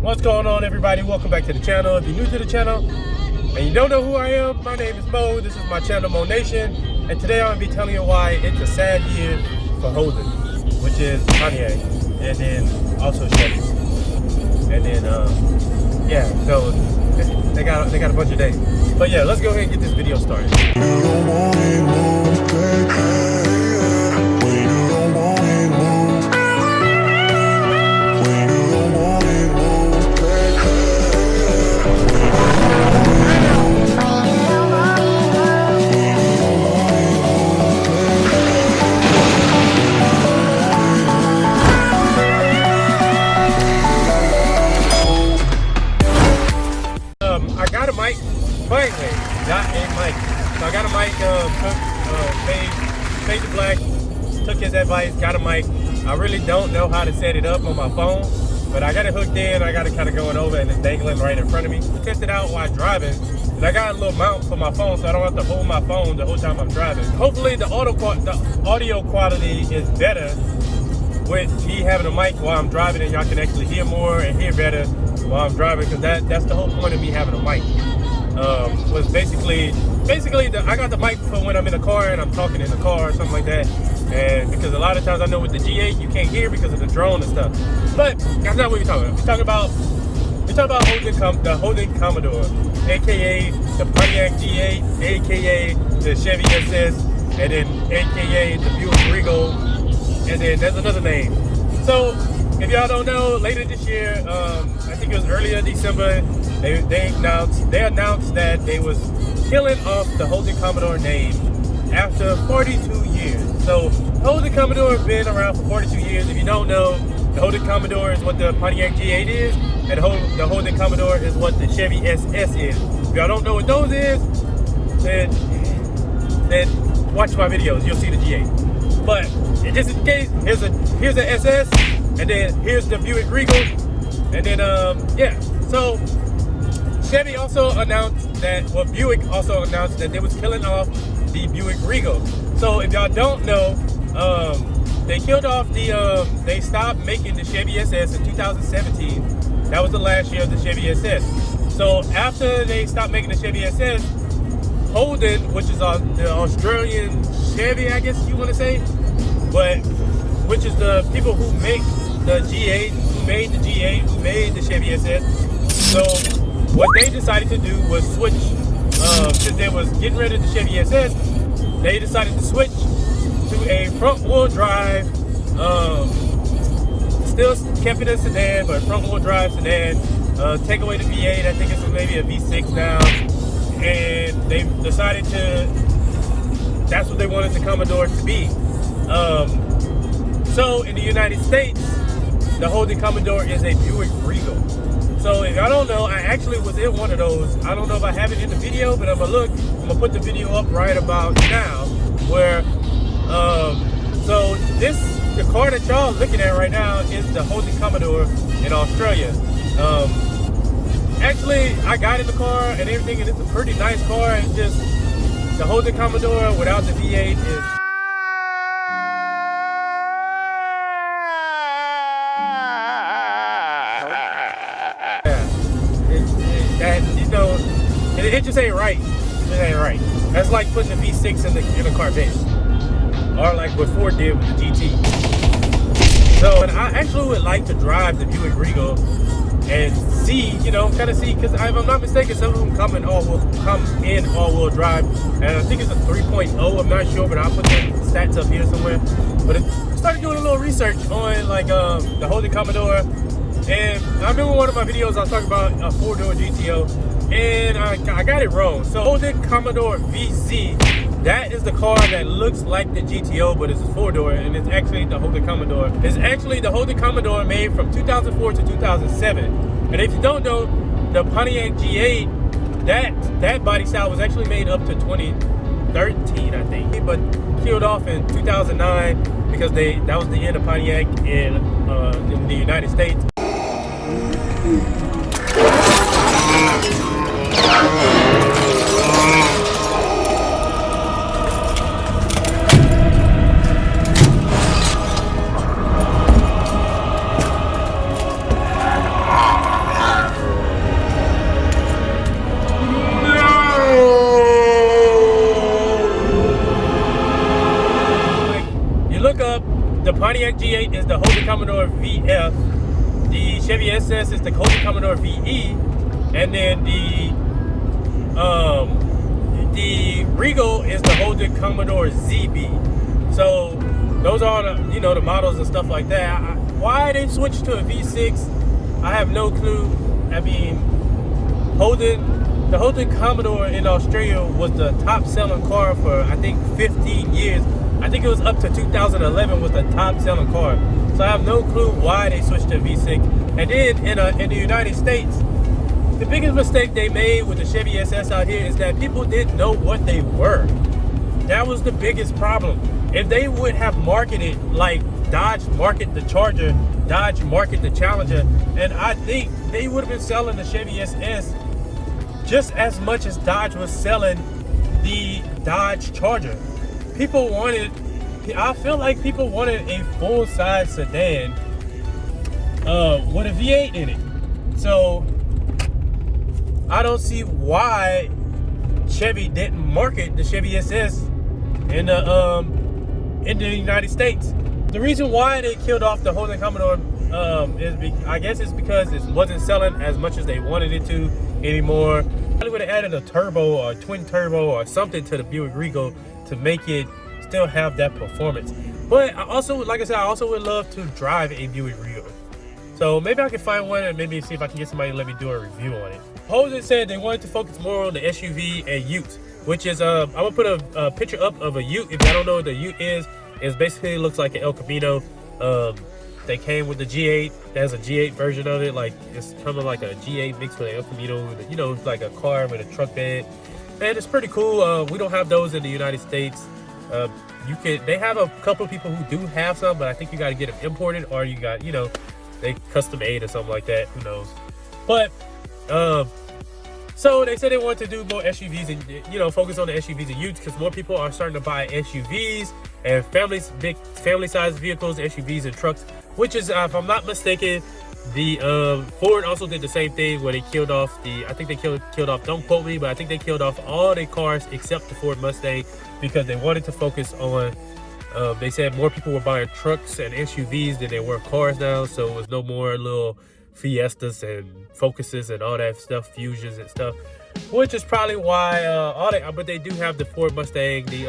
What's going on, everybody? Welcome back to the channel. If you're new to the channel and you don't know who I am, my name is Mo. This is my channel, Mo Nation, and today I'm gonna be telling you why it's a sad year for Holden, which is Pontiac, and then also Chevy, and then yeah. So they got a bunch of days. But yeah, let's go ahead and get this video started. So I got a mic, fade to black, took his advice, got a mic. I really don't know how to set it up on my phone, but I got it hooked in, I got it kind of going over and it's dangling right in front of me. Test it out while driving, and I got a little mount for my phone so I don't have to hold my phone the whole time I'm driving. Hopefully the audio quality is better with me having a mic while I'm driving, and y'all can actually hear more and hear better while I'm driving, because that's the whole point of me having a mic. Was basically I got the mic for when I'm in the car and I'm talking in the car or something like that, and because a lot of times I know with the G8 you can't hear because of the drone and stuff. But that's not what we're talking about. We're talking about the Holden Commodore, aka the Pontiac G8, aka the Chevy SS, and then aka the Buick Regal, and then there's another name. So if y'all don't know, later this year, I think it was earlier December, they announced that they was killing off the Holden Commodore name after 42 years. So Holden Commodore has been around for 42 years. If you don't know, the Holden Commodore is what the Pontiac G8 is, and the Holden Commodore is what the Chevy SS is. If y'all don't know what those is, then watch my videos. You'll see the G8. But just in case, here's the SS, and then here's the Buick Regal, and then yeah. So Chevy also announced that, well, Buick also announced that they was killing off the Buick Regal. So if y'all don't know, they killed off they stopped making the Chevy SS in 2017. That was the last year of the Chevy SS. So after they stopped making the Chevy SS, Holden, which is the Australian Chevy, I guess you want to say, but which is the people who make the G8, who made the G8, who made the Chevy SS. So what they decided to do was switch, since they was getting rid of the Chevy SS, they decided to switch to a front-wheel drive, still kept it a sedan, but front-wheel drive sedan, take away the V8, I think it's maybe a V6 now, and they decided that's what they wanted the Commodore to be. So in the United States, the Holden Commodore is a Buick Regal. So if y'all don't know, I actually was in one of those. I don't know if I have it in the video, but I'm gonna put the video up right about now, where so the car that y'all looking at right now is the Holden Commodore in Australia. Actually, I got in the car and everything, and it's a pretty nice car. It's just the Holden Commodore without the V8 is it just ain't right. It ain't right. That's like putting a V6 in a Corvette, or like what Ford did with the GT. So, and I actually would like to drive the Buick Regal and see, kind of see, because if I'm not mistaken, some of them come in all-wheel drive, and I think it's a 3.0. I'm not sure, but I'll put the stats up here somewhere. But I started doing a little research on like the Holden Commodore, and I remember one of my videos I was talking about a 4-door GTO. And I got it wrong. So Holden Commodore VZ, that is the car that looks like the GTO, but it's a 4-door, and it's actually the Holden Commodore. It's actually the Holden Commodore made from 2004 to 2007. And if you don't know, the Pontiac G8, that body style was actually made up to 2013, I think, but killed off in 2009 because that was the end of Pontiac in the United States. Pontiac G8 is the Holden Commodore VF. The Chevy SS is the Holden Commodore VE, and then the Regal is the Holden Commodore ZB. So those are the, you know, the models and stuff like that. Why they switched to a V6, I have no clue. I mean, the Holden Commodore in Australia was the top selling car for, I think, 15 years. I think it was up to 2011 was the top selling car. So I have no clue why they switched to V6. And then in the United States, the biggest mistake they made with the Chevy SS out here is that people didn't know what they were. That was the biggest problem. If they would have marketed like Dodge market the Charger, Dodge market the Challenger, and I think they would have been selling the Chevy SS just as much as Dodge was selling the Dodge Charger. People wanted, I feel like people wanted a full-size sedan with a V8 in it. So I don't see why Chevy didn't market the Chevy SS in the United States. The reason why they killed off the Holden Commodore I guess it's because it wasn't selling as much as they wanted it to anymore. Probably would have added a turbo or a twin turbo or something to the Buick Regal to make it still have that performance. But I also, like I said, I also would love to drive a Buick Regal. So maybe I can find one and maybe see if I can get somebody to let me do a review on it. Holden said they wanted to focus more on the SUV and Utes, which is, I'm gonna put a picture up of a Ute. If y'all don't know what the Ute is, it basically looks like an El Camino. They came with the G8. There's a G8 version of it. Like, it's kind of like a G8 mixed with an El Camino. You know, it's like a car with a truck bed. And it's pretty cool. We don't have those in the United States. They have a couple of people who do have some, but I think you got to get them imported, or you got, you know, they custom made or something like that. Who knows? But so they said they wanted to do more SUVs and, you know, focus on the SUVs and Utes, because more people are starting to buy SUVs and big family-sized vehicles, SUVs and trucks. Which is, if I'm not mistaken, the Ford also did the same thing where they killed off I think they killed off, don't quote me, but I think they killed off all their cars except the Ford Mustang, because they wanted to focus on, they said more people were buying trucks and SUVs than they were cars now, so it was no more little Fiestas and Focuses and all that stuff, Fusions and stuff, which is probably why but they do have the Ford Mustang, the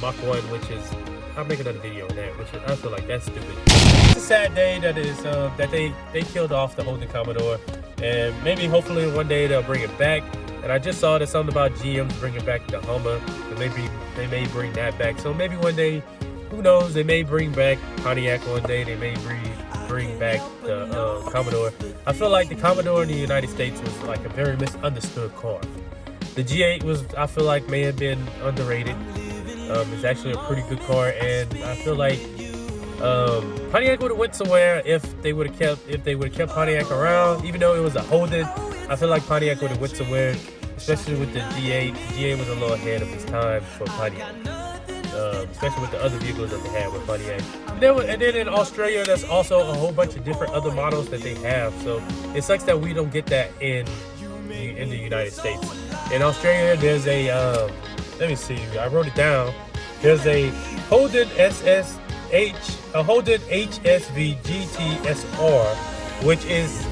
Mach 1, which is, I'll make another video on that, which is, I feel like that's stupid. It's a sad day that is that they killed off the Holden Commodore, and maybe hopefully one day they'll bring it back. And I just saw that something about GM bringing back the Hummer, and maybe they may bring that back. So maybe one day, who knows, they may bring back Pontiac one day, they may bring back the Commodore. I feel like the Commodore in the United States was like a very misunderstood car. The G8 was, I feel like, may have been underrated. It's actually a pretty good car, and I feel like Pontiac would have went somewhere if they would have kept Pontiac around. Even though it was a Holden, I feel like Pontiac would have went somewhere, especially with the G8. The G8 was a little ahead of its time for Pontiac, especially with the other vehicles that they had with Pontiac. And then in Australia, there's also a whole bunch of different other models that they have. So it sucks that we don't get that in the United States. In Australia, there's a let me see, I wrote it down. There's a Holden a Holden HSV GT SR, which is,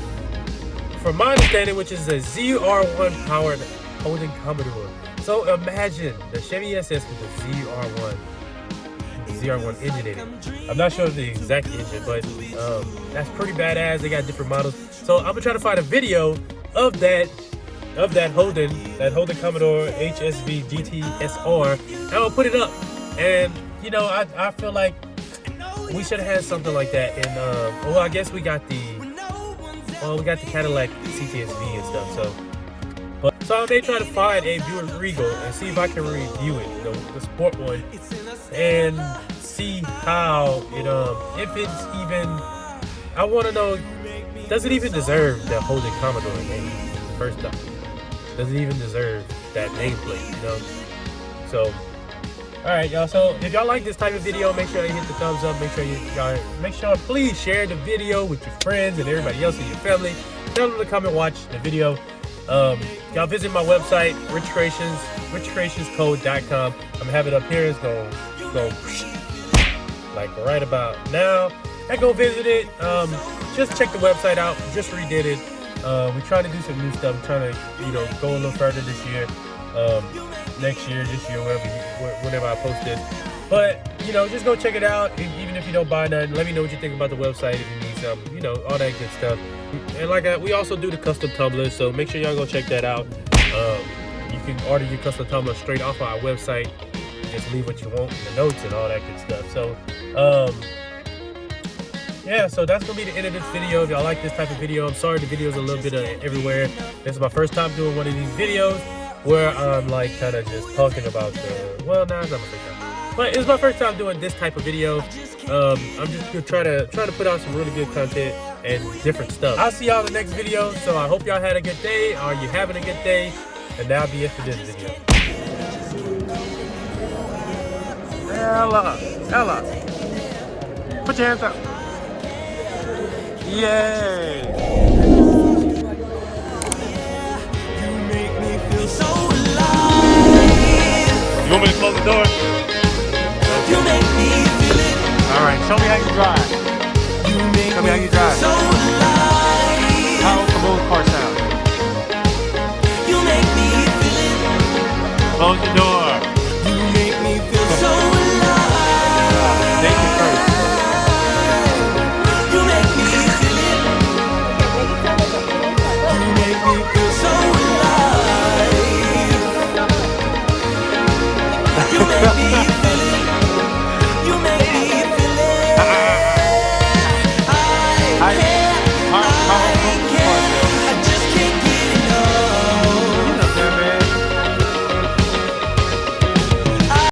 from my understanding, which is a ZR1 powered Holden Commodore. So imagine the Chevy SS with the ZR1 engine in it. I'm not sure of the exact engine, but that's pretty badass. They got different models. So I'm gonna try to find a video of that Holden Commodore HSV GT SR, and I'll put it up. And you know, I feel like we should have had something like that in well, I guess we got the Cadillac CTSV and stuff. So I may try to find a Buick Regal and see if I can review it, the sport one, and see how it if it's even, I want to know, does it even deserve the Holden Commodore name? First off, does it even deserve that nameplate, you know? So alright, y'all, so if y'all like this type of video, make sure you hit the thumbs up. Make sure please share the video with your friends and everybody else in your family. Tell them to come and watch the video. Y'all visit my website, richcreationscode.com. I'm gonna have it up here. It's gonna like right about now. And go visit it. Just check the website out. Just redid it. We're trying to do some new stuff. We're trying to, you know, go a little further this year. Next year, this year, whenever I post this. But, you know, just go check it out. Even if you don't buy nothing, let me know what you think about the website if you need something, you know, all that good stuff. And like we also do the custom tumblers, so make sure y'all go check that out. You can order your custom tumbler straight off our website. Just leave what you want in the notes and all that good stuff. So, yeah, so that's gonna be the end of this video. If y'all like this type of video, I'm sorry the video's a little bit everywhere. This is my first time doing one of these videos where I'm like kind of just talking about the, well, nah, it's not my first time, but it's my first time doing this type of video. I'm just gonna try to put out some really good content and different stuff. I'll see y'all in the next video. So I hope y'all had a good day. Are you having a good day? And that'll be it for this video. Ella, put your hands up. Yay! You make me feel so alive. You want me to close the door? You make me feel it. All right, show me how you drive. Show me how you drive. So alive. How does the moon car sound? You make me feel it. Close the door.